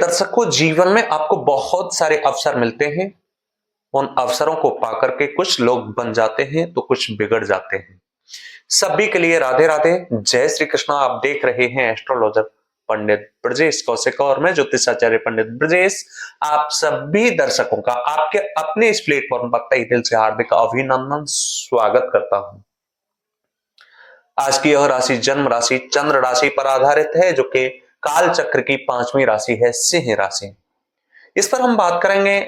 दर्शकों, जीवन में आपको बहुत सारे अवसर मिलते हैं। उन अवसरों को पाकर के कुछ लोग बन जाते हैं तो कुछ बिगड़ जाते हैं। सभी के लिए राधे राधे, जय श्री कृष्णा। आप देख रहे हैं एस्ट्रोलॉजर पंडित ब्रजेश कौशिक और मैं ज्योतिषाचार्य पंडित ब्रजेश। आप सभी दर्शकों का आपके अपने इस प्लेटफॉर्म पर तहे दिल से हार्दिक अभिनंदन स्वागत करता हूं। आज की यह राशि जन्म राशि चंद्र राशि पर आधारित है, जो कि काल चक्र की 5वीं राशि है, सिंह राशि। इस पर हम बात करेंगे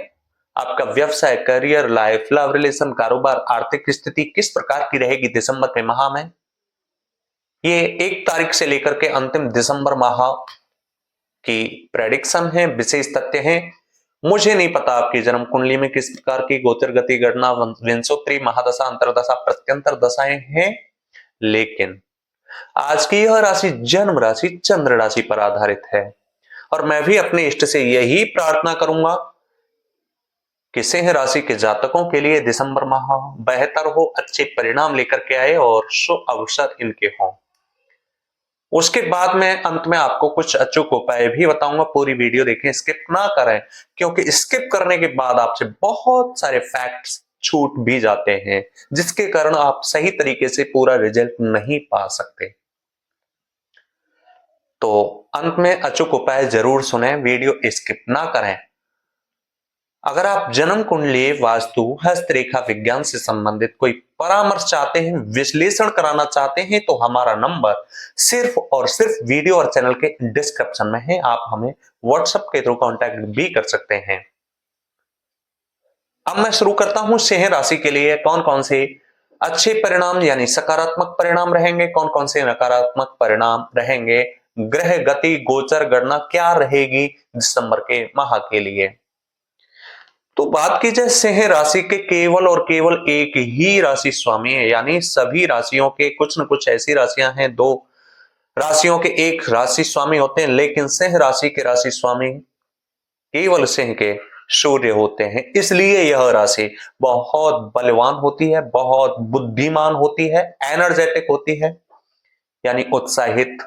आपका व्यवसाय, करियर, लाइफ, लव, रिलेशन, कारोबार, आर्थिक स्थिति किस प्रकार की रहेगी दिसंबर के माह में। ये 1 तारीख से लेकर के अंतिम दिसंबर माह की प्रेडिक्शन है, विशेष तथ्य हैं। मुझे नहीं पता आपकी जन्म कुंडली में किस प्रकार की गोचर गति गणना विंशोत्तरी महादशा अंतरदशा प्रत्यंतर दशाएं हैं, लेकिन आज की यह राशि जन्म राशि चंद्र राशि पर आधारित है और मैं भी अपने इष्ट से यही प्रार्थना करूंगा कि सिंह राशि के जातकों के लिए दिसंबर माह बेहतर हो, अच्छे परिणाम लेकर के आए और शुभ अवसर इनके हों। उसके बाद मैं अंत में आपको कुछ अचूक उपाय भी बताऊंगा। पूरी वीडियो देखें, स्किप ना करें, क्योंकि स्किप करने के बाद आपसे बहुत सारे फैक्ट्स छूट भी जाते हैं, जिसके कारण आप सही तरीके से पूरा रिजल्ट नहीं पा सकते। तो अंत में अचूक उपाय जरूर सुने, वीडियो स्किप ना करें। अगर आप जन्म कुंडली, वास्तु, हस्तरेखा विज्ञान से संबंधित कोई परामर्श चाहते हैं, विश्लेषण कराना चाहते हैं, तो हमारा नंबर सिर्फ और सिर्फ वीडियो और चैनल के डिस्क्रिप्शन में है। आप हमें व्हाट्सएप के थ्रू कांटेक्ट भी कर सकते हैं। अब मैं शुरू करता हूं सिंह राशि के लिए कौन कौन से अच्छे परिणाम यानी सकारात्मक परिणाम रहेंगे, कौन कौन से नकारात्मक परिणाम रहेंगे, ग्रह गति गोचर गणना क्या रहेगी दिसंबर के माह के लिए। तो बात की जाए सिंह राशि के केवल और केवल एक ही राशि स्वामी है, यानी सभी राशियों के कुछ न कुछ ऐसी राशियां हैं, 2 राशियों के एक राशि स्वामी होते हैं, लेकिन सिंह राशि के राशि स्वामी केवल सिंह के सूर्य होते हैं। इसलिए यह राशि बहुत बलवान होती है, बहुत बुद्धिमान होती है, एनर्जेटिक होती है, यानी उत्साहित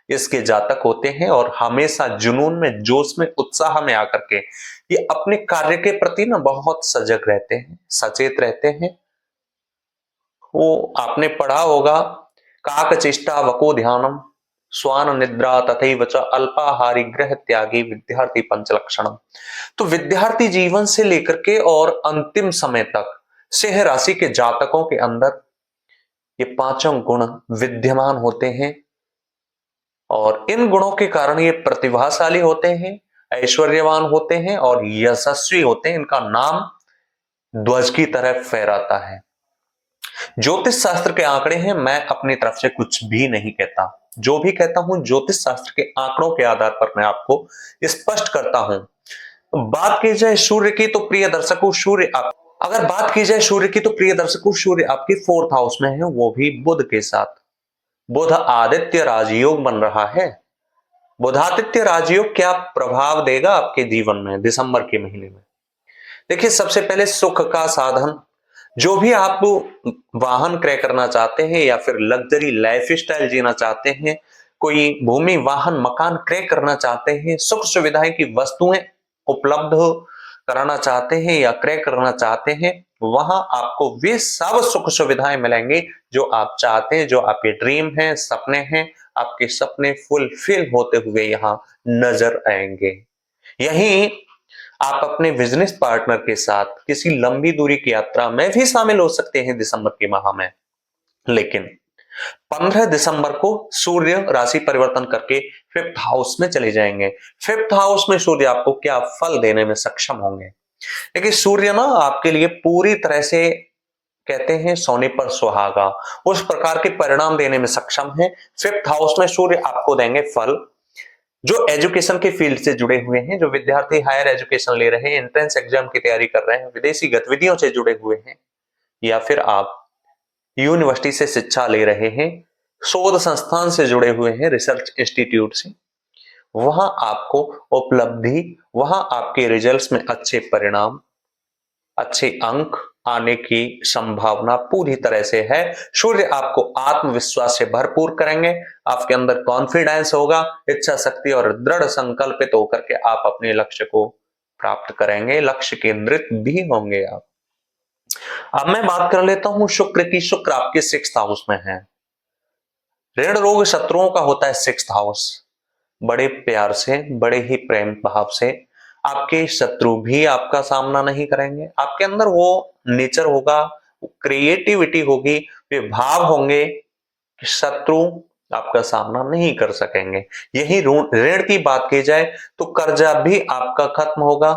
इसके जातक होते हैं और हमेशा जुनून में, जोश में, उत्साह में आकर के ये अपने कार्य के प्रति ना बहुत सजग रहते हैं, सचेत रहते हैं। वो आपने पढ़ा होगा, काक चेष्टा वको ध्यानम स्वान निद्रा तथैव च अल्पाहारी ग्रह त्यागी विद्यार्थी पंचलक्षणम। तो विद्यार्थी जीवन से लेकर के और अंतिम समय तक सिंह राशि के जातकों के अंदर ये 5 गुण विद्यमान होते हैं और इन गुणों के कारण ये प्रतिभाशाली होते हैं, ऐश्वर्यवान होते हैं और यशस्वी होते हैं। इनका नाम ध्वज की तरह फहराता है। ज्योतिष शास्त्र के आंकड़े हैं, मैं अपनी तरफ से कुछ भी नहीं कहता। जो भी कहता हूं ज्योतिष शास्त्र के आंकड़ों के आधार पर मैं आपको स्पष्ट करता हूं। बात की जाए सूर्य की तो प्रिय दर्शकों, अगर बात की जाए सूर्य की तो प्रिय दर्शकों, सूर्य आपके 4th हाउस में है, वो भी बुध के साथ। बुध आदित्य राजयोग बन रहा है। बुधादित्य राजयोग क्या प्रभाव देगा आपके जीवन में दिसंबर के महीने में। देखिए, सबसे पहले सुख का साधन, जो भी आप वाहन क्रय करना चाहते हैं या फिर लग्जरी लाइफस्टाइल जीना चाहते हैं, कोई भूमि वाहन मकान क्रय करना चाहते हैं, सुख सुविधाएं की वस्तुएं उपलब्ध कराना चाहते हैं या क्रय करना चाहते हैं, वहां आपको वे सब सुख सुविधाएं मिलेंगी जो आप चाहते हैं, जो आपके ड्रीम हैं, सपने हैं। आपके सपने फुलफिल होते हुए यहां नजर आएंगे। यहीं आप अपने बिजनेस पार्टनर के साथ किसी लंबी दूरी की यात्रा में भी शामिल हो सकते हैं दिसंबर के माह में। लेकिन 15 दिसंबर को सूर्य राशि परिवर्तन करके 5th हाउस में चले जाएंगे। 5th हाउस में सूर्य आपको क्या फल देने में सक्षम होंगे। देखिए, सूर्य ना आपके लिए पूरी तरह से कहते हैं सोने पर सुहागा, उस प्रकार के परिणाम देने में सक्षम है। 5th हाउस में सूर्य आपको देंगे फल। जो एजुकेशन के फील्ड से जुड़े हुए हैं, जो विद्यार्थी हायर एजुकेशन ले रहे हैं, एंट्रेंस एग्जाम की तैयारी कर रहे हैं, विदेशी गतिविधियों से जुड़े हुए हैं, या फिर आप यूनिवर्सिटी से शिक्षा ले रहे हैं, शोध संस्थान से जुड़े हुए हैं, रिसर्च इंस्टीट्यूट से, वहां आपको उपलब्धि, वहां आपके रिजल्ट्स में अच्छे परिणाम, अच्छे अंक, आने की संभावना पूरी तरह से है। सूर्य आपको आत्मविश्वास से भरपूर करेंगे, आपके अंदर कॉन्फिडेंस होगा, इच्छा शक्ति और दृढ़ संकल्पित होकर के आप अपने लक्ष्य को प्राप्त करेंगे, लक्ष्य केंद्रित भी होंगे आप। अब मैं बात कर लेता हूं शुक्र की। शुक्र आपके 6th हाउस में है। ऋण रोग शत्रुओं का होता है 6th हाउस। बड़े प्यार से, बड़े ही प्रेम भाव से आपके शत्रु भी आपका सामना नहीं करेंगे। आपके अंदर वो नेचर होगा, क्रिएटिविटी होगी, वे भाव होंगे कि शत्रु आपका सामना नहीं कर सकेंगे। यही ऋण की बात की जाए तो कर्जा भी आपका खत्म होगा,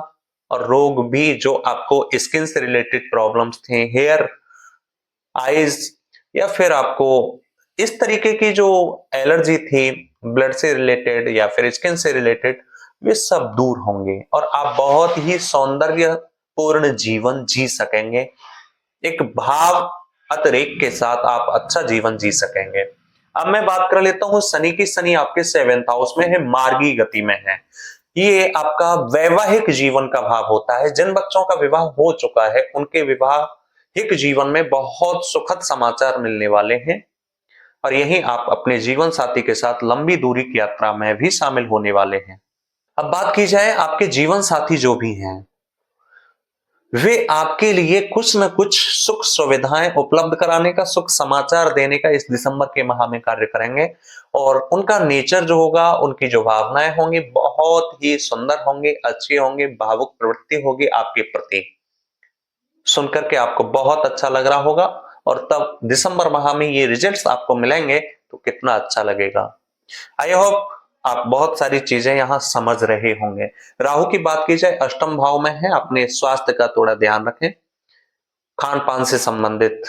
और रोग भी जो आपको स्किन से रिलेटेड प्रॉब्लम्स थे, हेयर, आईज, या फिर आपको इस तरीके की जो एलर्जी थी ब्लड से रिलेटेड या फिर स्किन से रिलेटेड, वे सब दूर होंगे और आप बहुत ही सौंदर्यपूर्ण जीवन जी सकेंगे। एक भाव अतिरेक के साथ आप अच्छा जीवन जी सकेंगे। अब मैं बात कर लेता हूं शनि की। शनि आपके 7th हाउस में है, मार्गी गति में है। ये आपका वैवाहिक जीवन का भाव होता है। जिन बच्चों का विवाह हो चुका है उनके विवाहिक जीवन में बहुत सुखद समाचार मिलने वाले हैं, और यही आप अपने जीवन साथी के साथ लंबी दूरी की यात्रा में भी शामिल होने वाले हैं। अब बात की जाए आपके जीवन साथी जो भी हैं, वे आपके लिए कुछ न कुछ सुख सुविधाएं उपलब्ध कराने का, सुख समाचार देने का इस दिसंबर के माह में कार्य करेंगे, और उनका नेचर जो होगा, उनकी जो भावनाएं होंगी बहुत ही सुंदर होंगी, अच्छी होंगी, भावुक प्रवृत्ति होगी आपके प्रति। सुनकर के आपको बहुत अच्छा लग रहा होगा, और तब दिसंबर माह में ये रिजल्ट्स आपको मिलेंगे तो कितना अच्छा लगेगा। आई होप आप बहुत सारी चीजें यहां समझ रहे होंगे। राहु की बात की जाए 8th भाव में है। अपने स्वास्थ्य का थोड़ा ध्यान रखें, खान पान से संबंधित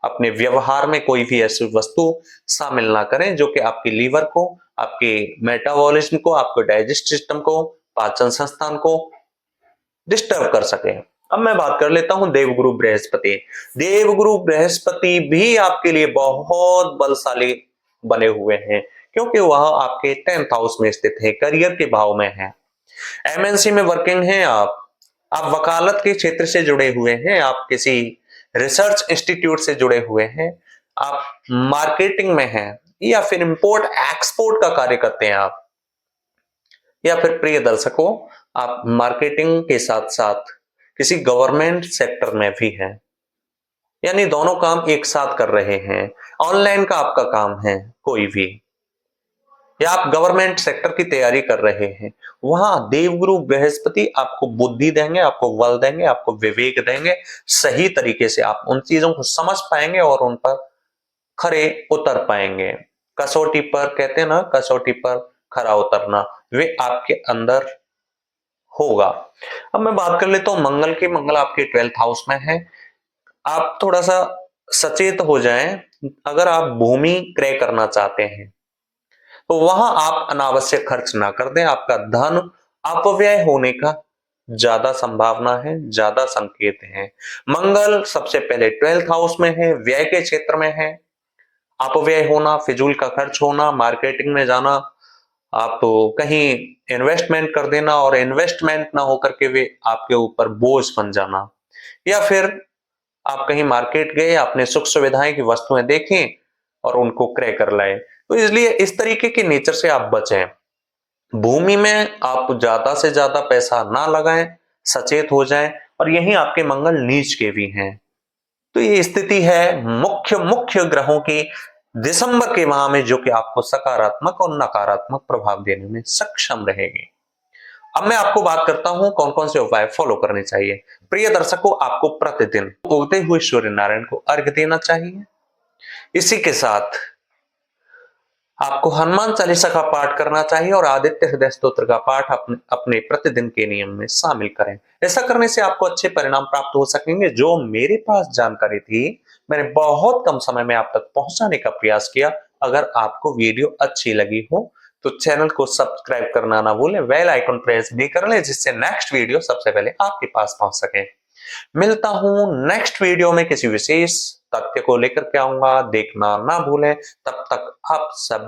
अपने व्यवहार में कोई भी ऐसी वस्तु शामिल ना करें जो कि आपके लीवर को, आपके मेटाबॉलिज्म को, आपको डाइजेस्ट सिस्टम को, पाचन संस्थान को डिस्टर्ब कर सके। अब मैं बात कर लेता हूं देवगुरु बृहस्पति। देवगुरु बृहस्पति भी आपके लिए बहुत बलशाली बने हुए हैं, क्योंकि वह आपके 10th हाउस में स्थित है, करियर के भाव में है। एमएनसी में वर्किंग हैं आप वकालत के क्षेत्र से जुड़े हुए हैं, आप किसी रिसर्च इंस्टीट्यूट से जुड़े हुए हैं, आप मार्केटिंग में हैं, या फिर इंपोर्ट एक्सपोर्ट का कार्य करते हैं आप, या फिर प्रिय दर्शकों आप मार्केटिंग के साथ साथ किसी गवर्नमेंट सेक्टर में भी हैं, यानी दोनों काम एक साथ कर रहे हैं। ऑनलाइन का आपका काम है कोई भी, या आप गवर्नमेंट सेक्टर की तैयारी कर रहे हैं, वहां देवगुरु बृहस्पति आपको बुद्धि देंगे, आपको बल देंगे, आपको विवेक देंगे। सही तरीके से आप उन चीजों को समझ पाएंगे और उन पर खरे उतर पाएंगे। कसौटी पर, कहते हैं ना, कसौटी पर खरा उतरना, वे आपके अंदर होगा। अब मैं बात कर लेता हूं मंगल की। मंगल आपके 12th हाउस में है। आप थोड़ा सा सचेत हो जाएं। अगर आप भूमि क्रय करना चाहते हैं तो वहां आप अनावश्यक खर्च ना कर दें। आपका धन अपव्यय होने का ज्यादा संभावना है, ज्यादा संकेत है। मंगल सबसे पहले 12th हाउस में है, व्यय के क्षेत्र में है। अपव्यय होना, फिजूल का खर्च होना, मार्केटिंग में जाना, आप तो कहीं इन्वेस्टमेंट कर देना और इन्वेस्टमेंट ना होकर के वे आपके ऊपर बोझ बन जाना, या फिर आप कहीं मार्केट गए, आपने सुख सुविधाएं की वस्तुएं देखी और उनको क्रय कर लाए। तो इसलिए इस तरीके के नेचर से आप बचें। भूमि में आप ज्यादा से ज्यादा पैसा ना लगाएं, सचेत हो जाएं, और यही आपके मंगल नीच के भी हैं। तो ये स्थिति है मुख्य मुख्य ग्रहों की दिसंबर के माह में, जो कि आपको सकारात्मक और नकारात्मक प्रभाव देने में सक्षम रहेगी। अब मैं आपको बात करता हूं कौन कौन से उपाय फॉलो करने चाहिए। प्रिय दर्शकों, आपको प्रतिदिन उगते हुए सूर्य नारायण को अर्घ्य देना चाहिए। इसी के साथ आपको हनुमान चालीसा का पाठ करना चाहिए और आदित्य हृदय स्तोत्र का पाठ अपने अपने प्रतिदिन के नियम में शामिल करें। ऐसा करने से आपको अच्छे परिणाम प्राप्त हो सकेंगे। जो मेरे पास जानकारी थी, मैंने बहुत कम समय में आप तक पहुंचाने का प्रयास किया। अगर आपको वीडियो अच्छी लगी हो तो चैनल को सब्सक्राइब करना ना भूलें, बेल आइकन प्रेस भी कर लें, जिससे नेक्स्ट वीडियो सबसे पहले आपके पास पहुंच सके। मिलता हूं नेक्स्ट वीडियो में किसी विशेष तथ्य को लेकर के आऊंगा, देखना ना भूलें। तब तक आप सब